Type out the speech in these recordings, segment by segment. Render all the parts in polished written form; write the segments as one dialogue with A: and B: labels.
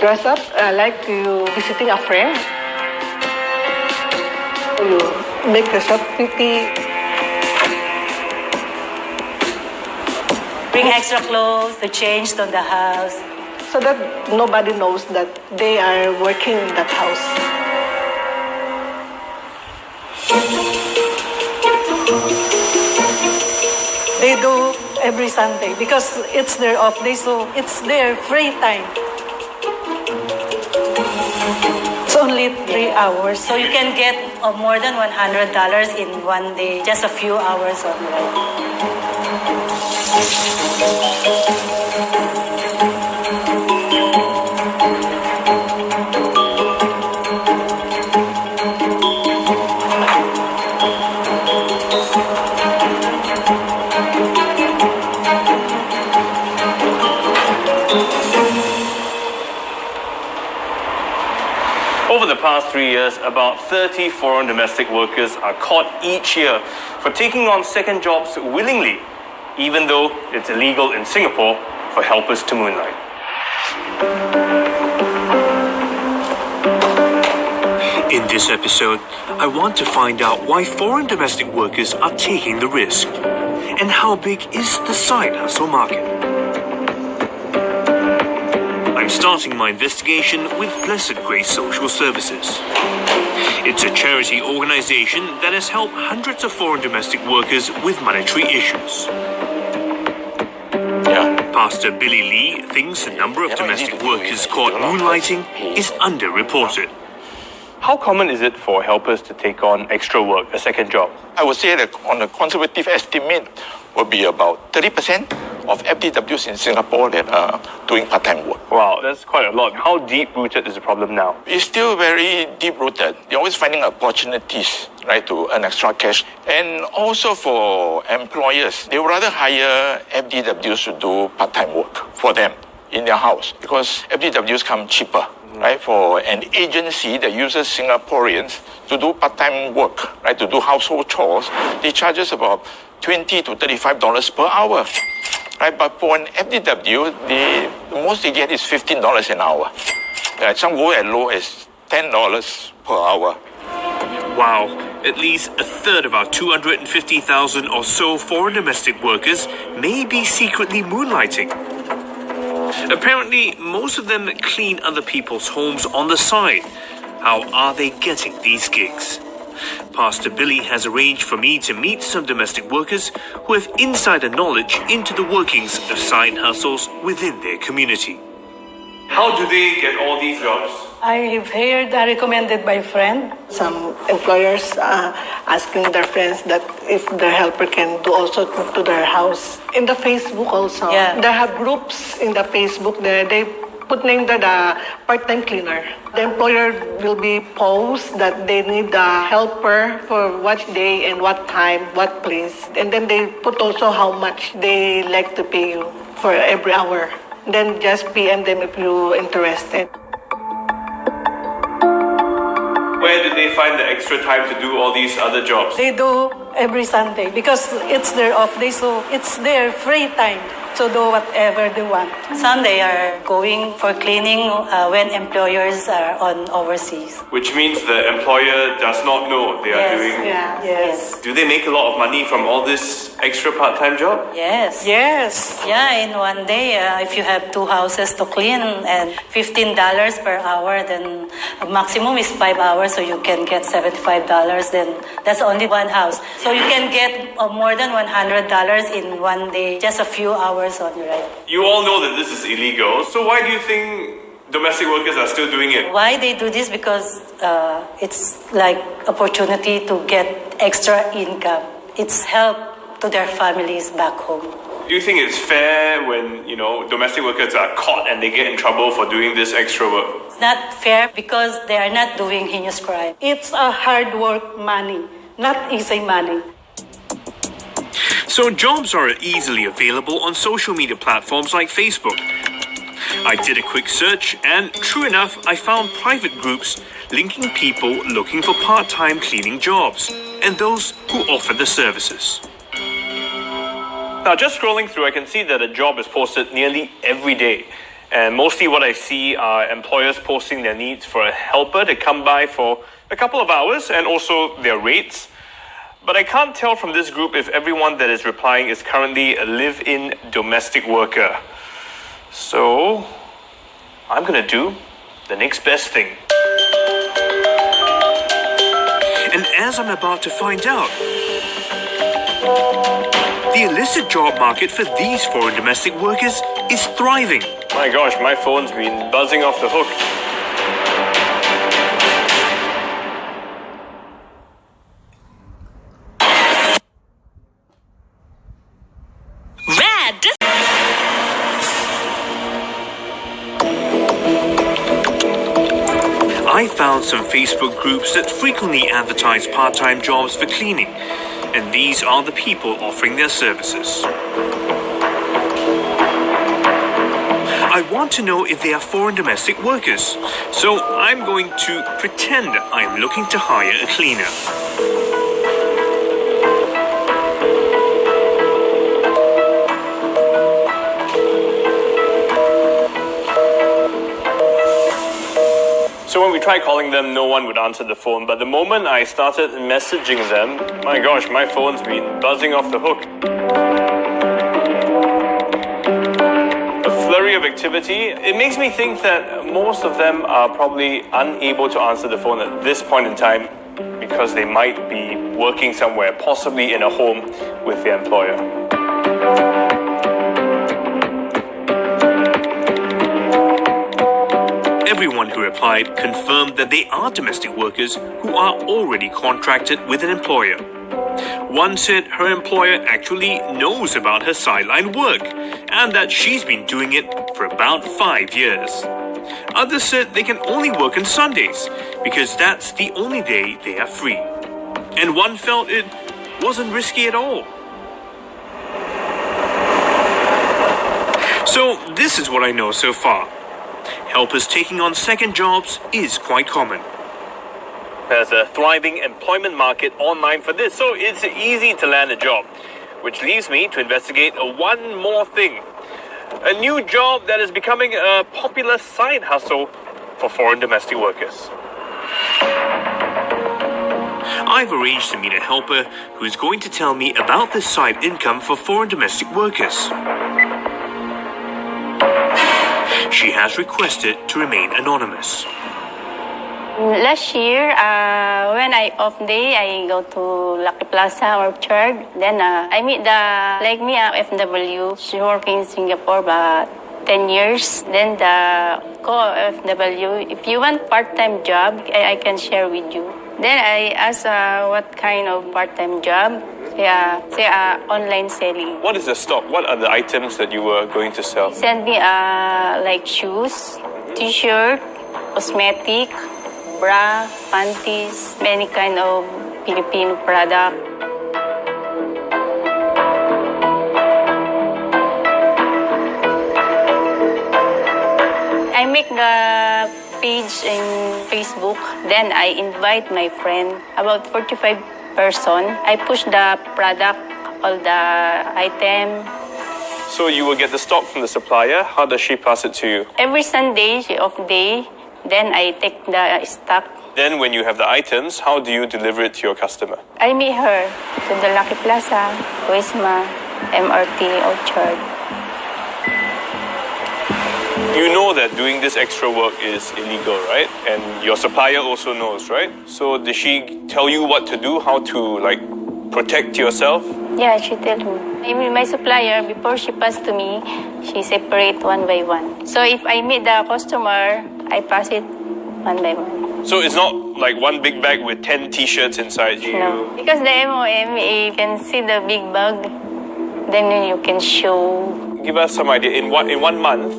A: dress up like you visiting a friend. You make yourself pretty.
B: Bring extra clothes to change to the house.
A: So that nobody knows that they are working in that house. They do every Sunday because it's their off day, so it's their free time. It's only 3 hours.
B: So you can get more than $100 in one day, just a few hours only.
C: Over the past 3 years, about 30 foreign domestic workers are caught each year for taking on second jobs willingly, even though it's illegal in Singapore for helpers to moonlight.
D: In this episode, I want to find out why foreign domestic workers are taking the risk, and how big is the side hustle market. I'm starting my investigation with Blessed Grace Social Services. It's a charity organization that has helped hundreds of foreign domestic workers with monetary issues. Pastor Billy Lee thinks the number of domestic workers caught moonlighting is underreported.
C: How common is it for helpers to take on extra work, a second job?
E: I would say that on a conservative estimate would be about 30% of FDWs in Singapore that are doing part-time work.
C: Wow, that's quite a lot. How deep-rooted is the problem now?
E: It's still very deep-rooted. They're always finding opportunities, right, to earn extra cash. And also for employers, they would rather hire FDWs to do part-time work for them in their house because FDWs come cheaper. Right, for an agency that uses Singaporeans to do part-time work, right, to do household chores, they charge us about $20 to $35 per hour. Right, but for an FDW, the most they get is $15 an hour. Some go as low as $10 per hour.
D: Wow, at least a third of our 250,000 or so foreign domestic workers may be secretly moonlighting. Apparently, most of them clean other people's homes on the side. How are they getting these gigs? Pastor Billy has arranged for me to meet some domestic workers who have insider knowledge into the workings of side hustles within their community.
C: How do they get all these jobs?
A: I've heard recommended by friend. Some employers asking their friends that if their helper can do also to their house. In the Facebook also, they have groups in the Facebook there. They put name the part-time cleaner. The employer will be post that they need a helper for what day and what time, what place. And then they put also how much they like to pay you for every hour. Then just PM them if you're interested.
C: Where do they find the extra time to do all these other jobs?
A: They do every Sunday because it's their off day, so it's their free time to do whatever they want.
B: Some they are going for cleaning when employers are on overseas.
C: Which means the employer does not know they are doing...
A: Yes.
C: Do they make a lot of money from all this extra part-time job?
B: Yes. Yeah, in one day, if you have 2 houses to clean and $15 per hour, then maximum is 5 hours, so you can get $75. Then that's only one house. So you can get more than $100 in one day, just a few hours only, right?
C: You all know that this is illegal, so why do you think domestic workers are still doing it?
B: Why they do this? Because it's like opportunity to get extra income. It's help to their families back home.
C: Do you think it's fair when, domestic workers are caught and they get in trouble for doing this extra work?
B: It's not fair because they are not doing heinous crime.
A: It's a hard work money, not easy money.
D: So jobs are easily available on social media platforms like Facebook. I did a quick search and, true enough, I found private groups linking people looking for part-time cleaning jobs and those who offer the services.
C: Now, just scrolling through, I can see that a job is posted nearly every day. And mostly what I see are employers posting their needs for a helper to come by for a couple of hours and also their rates. But I can't tell from this group if everyone that is replying is currently a live-in domestic worker. So I'm going to do the next best thing.
D: And as I'm about to find out, the illicit job market for these foreign domestic workers is thriving.
C: My gosh, my phone's been buzzing off the hook.
D: I found some Facebook groups that frequently advertise part-time jobs for cleaning, and these are the people offering their services. I want to know if they are foreign domestic workers, so I'm going to pretend I'm looking to hire a cleaner.
C: So when we tried calling them, no one would answer the phone. But the moment I started messaging them, my gosh, my phone's been buzzing off the hook. A flurry of activity. It makes me think that most of them are probably unable to answer the phone at this point in time because they might be working somewhere, possibly in a home with their employer.
D: Everyone who replied confirmed that they are domestic workers who are already contracted with an employer. One said her employer actually knows about her sideline work and that she's been doing it for about 5 years. Others said they can only work on Sundays because that's the only day they are free. And one felt it wasn't risky at all. So this is what I know so far. Helpers taking on second jobs is quite common.
C: There's a thriving employment market online for this, so it's easy to land a job. Which leaves me to investigate one more thing. A new job that is becoming a popular side hustle for foreign domestic workers.
D: I've arranged to meet a helper who is going to tell me about this side income for foreign domestic workers. She has requested to remain anonymous.
F: Last year, when I off day, I go to Lucky Plaza Orchard. Then I meet like me, FDW. She working in Singapore about 10 years. Then the co-FDW, if you want part-time job, I can share with you. Then I asked what kind of part-time job. Say online selling.
C: What is the stock? What are the items that you were going to sell?
F: Send me like shoes, t-shirt, cosmetic, bra, panties, many kind of Filipino product. I make the page in Facebook, then I invite my friend, about 45 person. I push the product, all the item.
C: So you will get the stock from the supplier. How does she pass it to you?
F: Every Sunday of day, then I take the stock.
C: Then when you have the items, how do you deliver it to your customer?
F: I meet her to the Lucky Plaza, Wisma, MRT, Orchard.
C: You know that doing this extra work is illegal, right? And your supplier also knows, right? So did she tell you what to do, how to protect yourself?
F: Yeah, she tell me. My supplier, before she passed to me, she separate one by one. So if I meet the customer, I pass it one by one.
C: So it's not like one big bag with 10 t-shirts inside you?
F: No, because the MOM, you can see the big bag, then you can show.
C: Give us some idea. In 1 month,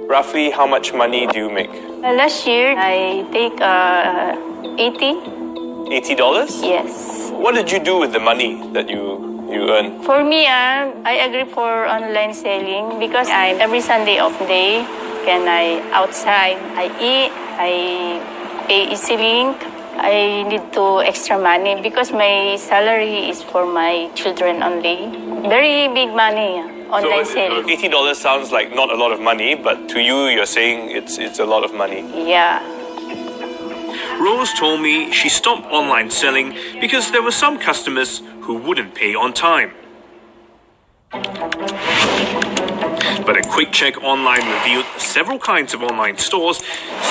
C: roughly how much money do you make?
F: Last year, I take $80.
C: $80?
F: Yes.
C: What did you do with the money that you earn?
F: For me, I agree for online selling because every Sunday off day, I outside, I eat, I pay EasyLink. I need to extra money because my salary is for my children only. Very big money. online sale.
C: $80 sounds like not a lot of money, but to you, you're saying it's a lot of money.
F: Yeah.
D: Rose told me she stopped online selling because there were some customers who wouldn't pay on time. But a quick check online revealed several kinds of online stores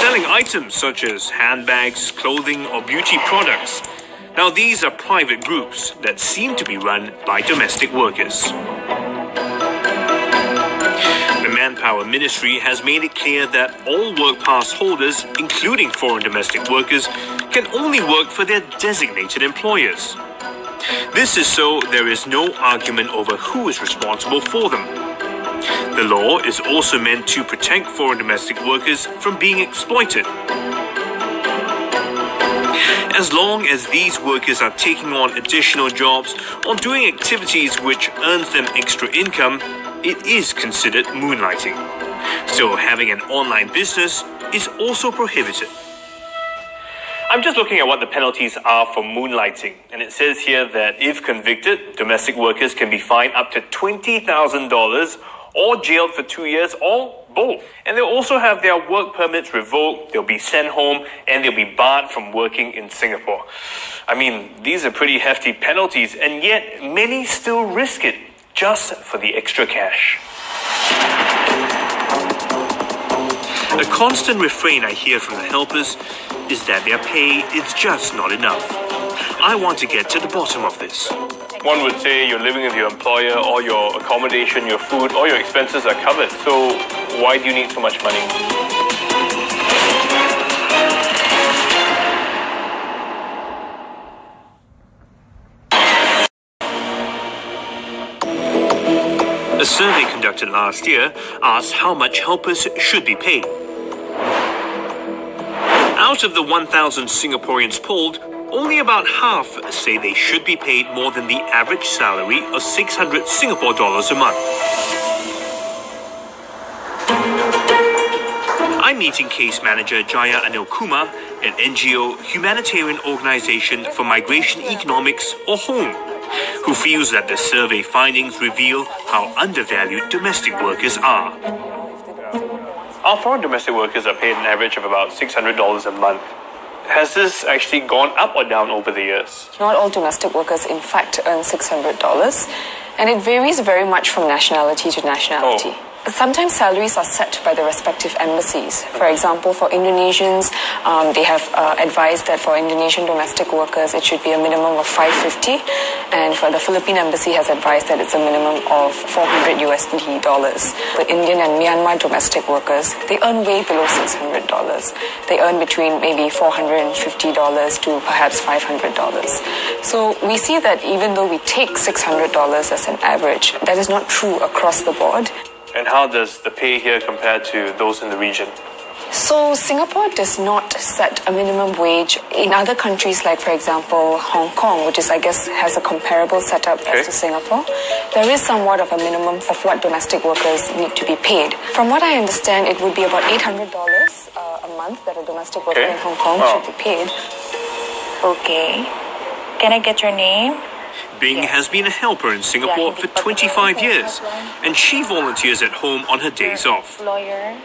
D: selling items such as handbags, clothing, or beauty products. Now, these are private groups that seem to be run by domestic workers. The Manpower Ministry has made it clear that all work pass holders, including foreign domestic workers, can only work for their designated employers. This is so there is no argument over who is responsible for them. The law is also meant to protect foreign domestic workers from being exploited. As long as these workers are taking on additional jobs or doing activities which earns them extra income, it is considered moonlighting. So having an online business is also prohibited.
C: I'm just looking at what the penalties are for moonlighting, and it says here that if convicted, domestic workers can be fined up to $20,000 or jailed for 2 years, or both. And they'll also have their work permits revoked, they'll be sent home, and they'll be barred from working in Singapore. I mean, these are pretty hefty penalties, and yet many still risk it just for the extra cash.
D: A constant refrain I hear from the helpers is that their pay is just not enough. I want to get to the bottom of this.
C: One would say you're living with your employer, all your accommodation, your food, all your expenses are covered. So why do you need so much money?
D: A survey conducted last year asked how much helpers should be paid. Out of the 1,000 Singaporeans polled, only about half say they should be paid more than the average salary of 600 Singapore dollars a month. I'm meeting case manager Jaya Anil Kumar at NGO Humanitarian Organization for Migration Economics, or HOME, who feels that the survey findings reveal how undervalued domestic workers are.
C: Our foreign domestic workers are paid an average of about $600 a month. Has this actually gone up or down over the years?
G: Not all domestic workers, in fact, earn $600, and it varies very much from nationality to nationality.
C: Oh.
G: Sometimes salaries are set by the respective embassies. For example, for Indonesians, they have advised that for Indonesian domestic workers, it should be a minimum of $550, and for the Philippine embassy has advised that it's a minimum of $400 USD. The Indian and Myanmar domestic workers, they earn way below $600. They earn between maybe $450 to perhaps $500. So we see that even though we take $600 as an average, that is not true across the board.
C: And how does the pay here compare to those in the region?
G: So Singapore does not set a minimum wage. In other countries, like for example Hong Kong, which is I guess has a comparable setup as to Singapore, there is somewhat of a minimum of what domestic workers need to be paid. From what I understand, it would be about $800 a month that a domestic worker in Hong Kong should be paid.
H: Okay. Can I get your name?
D: Bing has been a helper in Singapore for 25 years, and she volunteers at home on her days off.
H: Lawyer.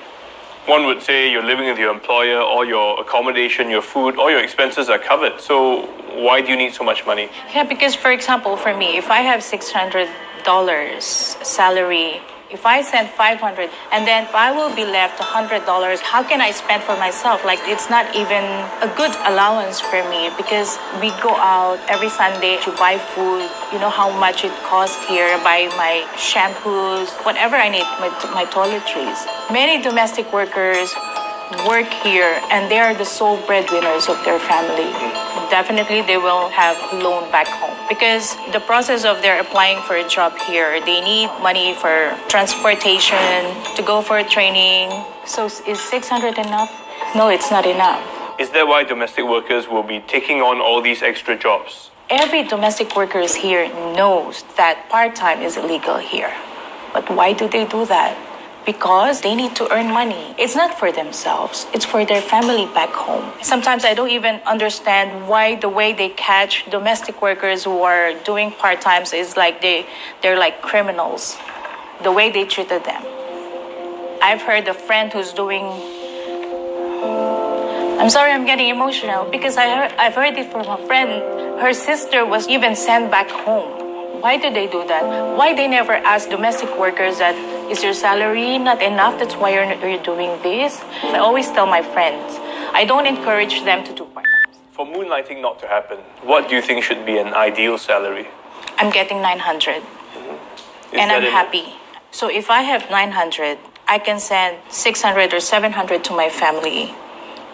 C: One would say you're living with your employer, all your accommodation, your food, all your expenses are covered. So why do you need so much money?
H: Yeah, because for example, for me, if I have $600 salary, if I send $500 and then if I will be left $100, how can I spend for myself? Like, it's not even a good allowance for me because we go out every Sunday to buy food. You know how much it costs here, buy my shampoos, whatever I need, my toiletries. Many domestic workers work here and they are the sole breadwinners of their family. Definitely they will have loan back home because the process of their applying for a job here, they need money for transportation, to go for training. So is 600 enough? No, it's not enough.
C: Is that why domestic workers will be taking on all these extra jobs?
H: Every domestic worker here knows that part-time is illegal here. But why do they do that? Because they need to earn money. It's not for themselves, it's for their family back home. Sometimes I don't even understand why the way they catch domestic workers who are doing part-times is like they're like criminals. the way they treated them. I've heard a friend who's doing... I'm sorry, I'm getting emotional because I've heard it from a friend. Her sister was even sent back home. Why do they do that? Why they never ask domestic workers that, is your salary not enough? That's why you're doing this? I always tell my friends, I don't encourage them to do part-time.
C: For moonlighting not to happen, what do you think should be an ideal salary?
H: I'm getting 900 and I'm happy. So if I have 900, I can send 600 or 700 to my family.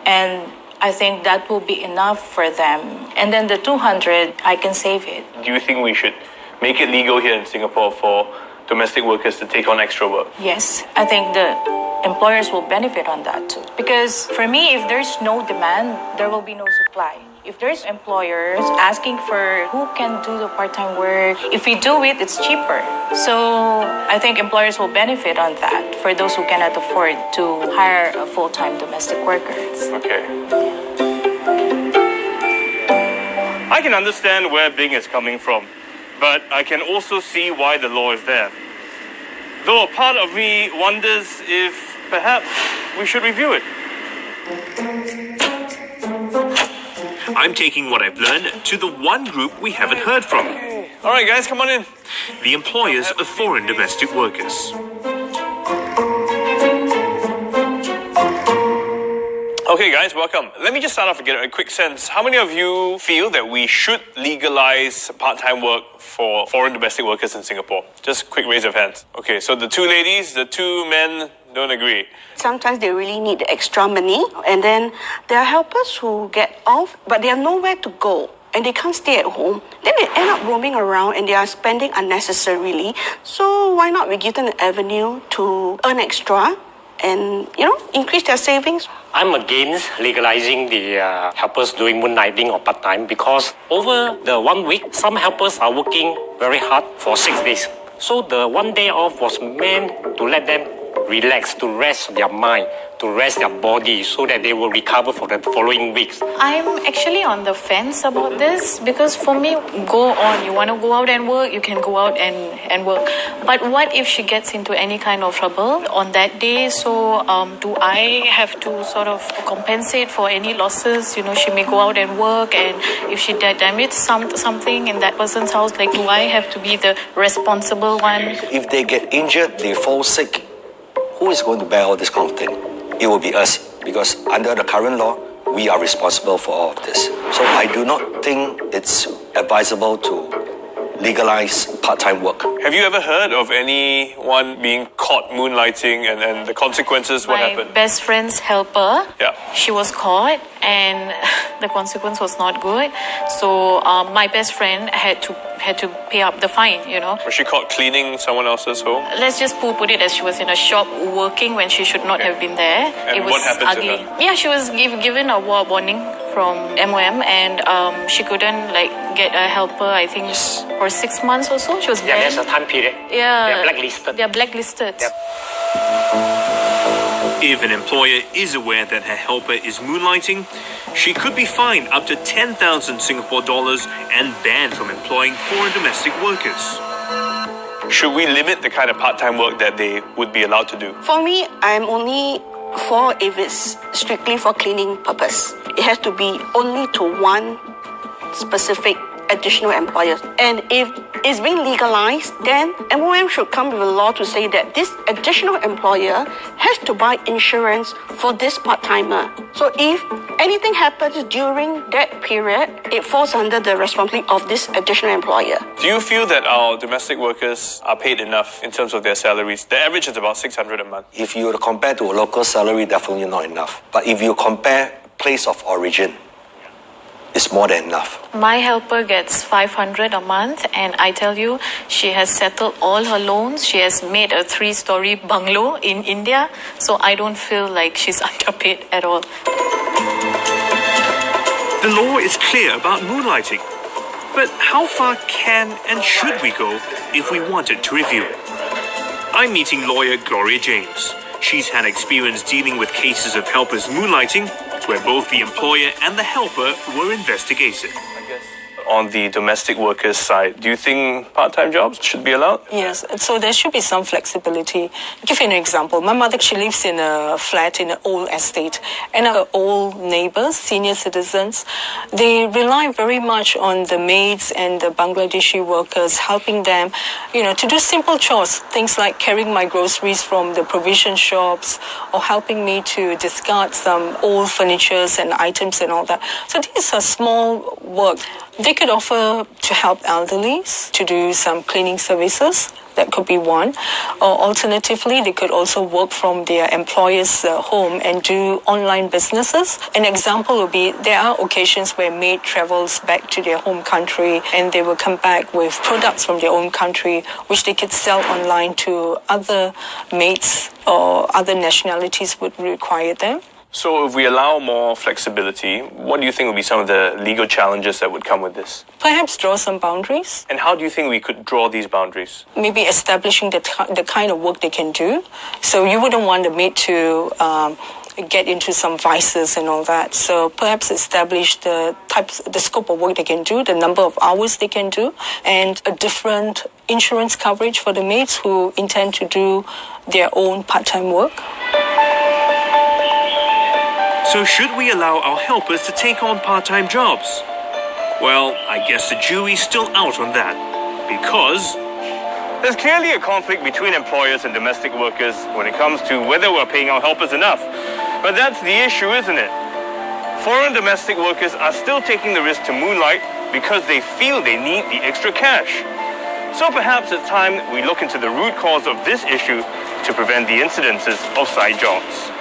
H: And I think that will be enough for them. And then the 200, I can save it.
C: Do you think we should make it legal here in Singapore for domestic workers to take on extra work?
H: Yes, I think the employers will benefit on that too. Because for me, if there's no demand, there will be no supply. If there's employers asking for who can do the part-time work, if we do it, it's cheaper. So I think employers will benefit on that for those who cannot afford to hire a full-time domestic workers.
C: Okay. I can understand where Bing is coming from, but I can also see why the law is there. Though a part of me wonders if perhaps we should review it.
D: I'm taking what I've learned to the one group we haven't heard from.
C: All right, guys, come on in.
D: The employers of foreign domestic workers.
C: Okay, guys, welcome. Let me just start off and get a quick sense. How many of you feel that we should legalize part-time work for foreign domestic workers in Singapore? Just quick raise of hands. Okay, so the two ladies, the two men don't agree.
I: Sometimes they really need the extra money, and then there are helpers who get off, but they have nowhere to go, and they can't stay at home. Then they end up roaming around, and they are spending unnecessarily. So why not we give them an avenue to earn extra and, increase their savings?
J: I'm against legalizing the helpers doing moonlighting or part-time because over the 1 week, some helpers are working very hard for 6 days. So the 1 day off was meant to let them relax, to rest their mind, to rest their body so that they will recover for the following weeks.
K: I'm actually on the fence about this because for me, go on. You want to go out and work, you can go out and work. But what if she gets into any kind of trouble on that day? So do I have to sort of compensate for any losses? She may go out and work, and if she damages something in that person's house, do I have to be the responsible one?
L: If they get injured, they fall sick, who is going to bear all this kind of thing? It will be us, because under the current law, we are responsible for all of this. So I do not think it's advisable to legalize part-time work.
C: Have you ever heard of anyone being caught moonlighting and the consequences? What happened?
K: My best friend's helper,
C: yeah,
K: she was caught and the consequence was not good. So my best friend had to pay up the fine,
C: Was she caught cleaning someone else's home?
K: Let's just put it as she was in a shop working when she should not have been there.
C: And
K: it was
C: what happened
K: ugly.
C: to her?
K: Yeah, she was given a warning from MOM, and she couldn't get a helper, I think, for 6 months or so. She was banned.
J: There's a time period.
K: Yeah.
J: They're blacklisted.
K: They're blacklisted.
J: Yep.
D: If an employer is aware that her helper is moonlighting, she could be fined up to 10,000 Singapore dollars and banned from employing foreign domestic workers.
C: Should we limit the kind of part-time work that they would be allowed to do?
I: For me, I'm only for if it's strictly for cleaning purpose. It has to be only to one specific additional employer. And if it's being legalized, then MOM should come with a law to say that this additional employer has to buy insurance for this part-timer. So if anything happens during that period, it falls under the responsibility of this additional employer.
C: Do you feel that our domestic workers are paid enough in terms of their salaries? The average is about 600 a month.
L: If you compare to a local salary, definitely not enough. But if you compare place of origin, it's more than enough.
K: My helper gets 500 a month, and I tell you, she has settled all her loans. She has made a 3-story bungalow in India, so I don't feel like she's underpaid at all.
D: The law is clear about moonlighting, but how far can and should we go if we wanted to review it? I'm meeting lawyer Gloria James. She's had experience dealing with cases of helpers moonlighting, where both the employer and the helper were investigated.
C: I guess on the domestic workers side. Do you think part-time jobs should be allowed?
M: Yes, so there should be some flexibility. I'll give you an example. My mother, she lives in a flat in an old estate, and our old neighbors, senior citizens, they rely very much on the maids and the Bangladeshi workers helping them, to do simple chores, things like carrying my groceries from the provision shops or helping me to discard some old furnitures and items and all that. So these are small work. They could offer to help elderlies to do some cleaning services. That could be one. Or alternatively, they could also work from their employer's home and do online businesses. An example would be there are occasions where maid travels back to their home country and they will come back with products from their own country which they could sell online to other maids or other nationalities would require them.
C: So if we allow more flexibility, what do you think would be some of the legal challenges that would come with this?
M: Perhaps draw some boundaries.
C: And how do you think we could draw these boundaries?
M: Maybe establishing the kind of work they can do. So you wouldn't want the maid to get into some vices and all that. So perhaps establish the scope of work they can do, the number of hours they can do, and a different insurance coverage for the maids who intend to do their own part-time work.
D: So should we allow our helpers to take on part-time jobs? Well, I guess the jury's still out on that, because
C: there's clearly a conflict between employers and domestic workers when it comes to whether we're paying our helpers enough. But that's the issue, isn't it? Foreign domestic workers are still taking the risk to moonlight because they feel they need the extra cash. So perhaps it's time we look into the root cause of this issue to prevent the incidences of side jobs.